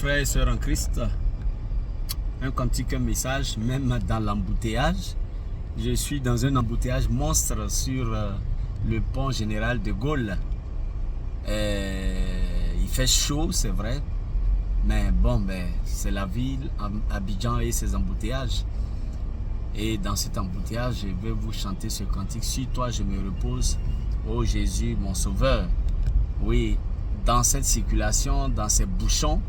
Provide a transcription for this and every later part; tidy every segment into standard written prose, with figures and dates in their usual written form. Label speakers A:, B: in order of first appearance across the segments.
A: frères et sœurs en Christ, un cantique, un message, même dans l'embouteillage. Je suis dans un embouteillage monstre sur le pont général de Gaulle. Il fait chaud, c'est vrai, mais bon, c'est la ville, Abidjan et ses embouteillages. Et dans cet embouteillage, je vais vous chanter ce cantique. Sur toi, je me repose, ô Jésus, mon sauveur. Oui, dans cette circulation, dans ces bouchons,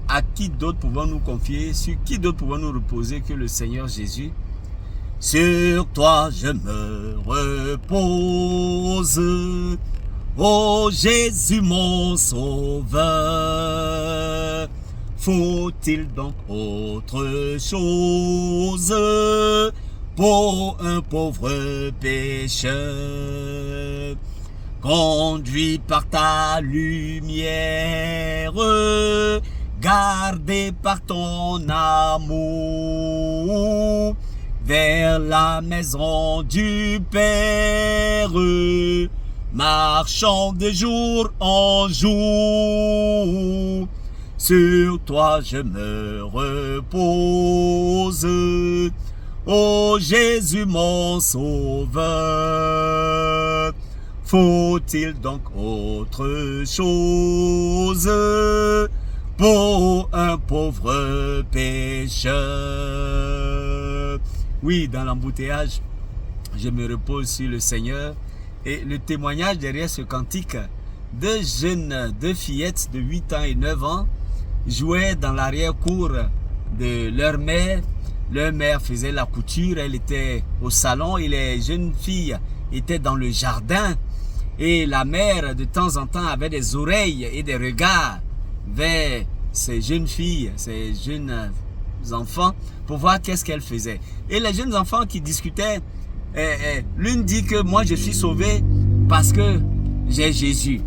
A: à qui d'autre pouvons-nous confier, sur qui d'autre pouvons-nous reposer que le Seigneur Jésus? Sur toi je me repose, ô Jésus mon sauveur. Faut-il donc autre chose pour un pauvre pécheur? Conduit par ta lumière, gardé par ton amour, vers la maison du Père, marchant de jour en jour. Sur toi je me repose, ô Jésus mon sauveur. Faut-il donc autre chose pour un pauvre pécheur? Oui, dans l'embouteillage, je me repose sur le Seigneur. Et le témoignage derrière ce cantique, deux fillettes de 8 ans et 9 ans jouaient dans l'arrière-cour de leur mère. Leur mère faisait la couture, elle était au salon et les jeunes filles étaient dans le jardin. Et la mère, de temps en temps, avait des oreilles et des regards vers ces jeunes filles, ces jeunes enfants, pour voir qu'est-ce qu'elles faisaient. Et les jeunes enfants qui discutaient, l'une dit que moi je suis sauvé parce que j'ai Jésus.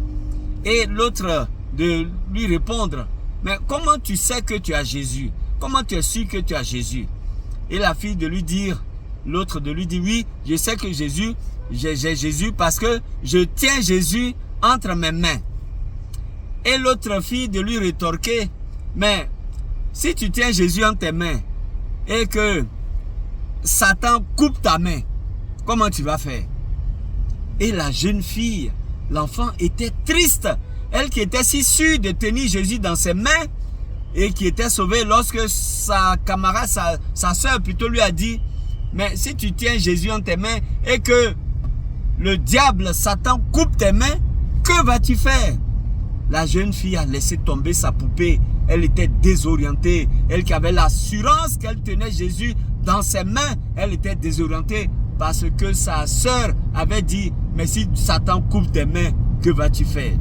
A: Et l'autre de lui répondre, mais comment tu sais que tu as Jésus? Comment tu es sûr que tu as Jésus? Et la fille de lui dire, l'autre de lui dit, oui, je sais que j'ai Jésus parce que je tiens Jésus entre mes mains. Et l'autre fille de lui rétorquer, mais si tu tiens Jésus entre tes mains et que Satan coupe ta main, comment tu vas faire? Et la jeune fille, l'enfant était triste. Elle qui était si sûre de tenir Jésus dans ses mains et qui était sauvée lorsque sa camarade, sa soeur plutôt lui a dit, mais si tu tiens Jésus entre tes mains et que le diable, Satan, coupe tes mains, que vas-tu faire? La jeune fille a laissé tomber sa poupée. Elle était désorientée. Elle qui avait l'assurance qu'elle tenait Jésus dans ses mains, elle était désorientée parce que sa sœur avait dit, mais si Satan coupe tes mains, que vas-tu faire?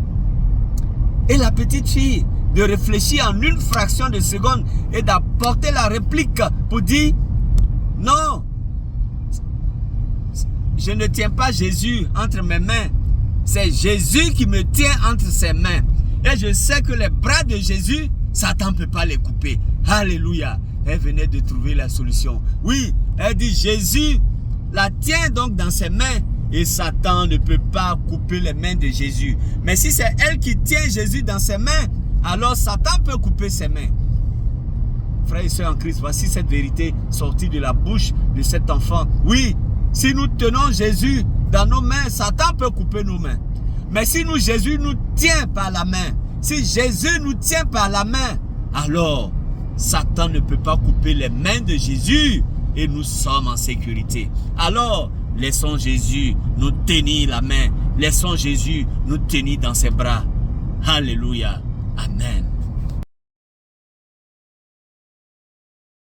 A: Et la petite fille de réfléchir en une fraction de seconde et d'apporter la réplique pour dire, non, je ne tiens pas Jésus entre mes mains. C'est Jésus qui me tient entre ses mains. Et je sais que les bras de Jésus, Satan ne peut pas les couper. Alléluia. Elle venait de trouver la solution. Oui, elle dit Jésus la tient donc dans ses mains. Et Satan ne peut pas couper les mains de Jésus. Mais si c'est elle qui tient Jésus dans ses mains, alors Satan peut couper ses mains. Frères et sœurs en Christ, voici cette vérité sortie de la bouche de cet enfant. Oui, si nous tenons Jésus dans nos mains, Satan peut couper nos mains. Mais si Jésus nous tient par la main, si Jésus nous tient par la main, alors Satan ne peut pas couper les mains de Jésus et nous sommes en sécurité. Alors, laissons Jésus nous tenir la main. Laissons Jésus nous tenir dans ses bras. Alléluia. Amen.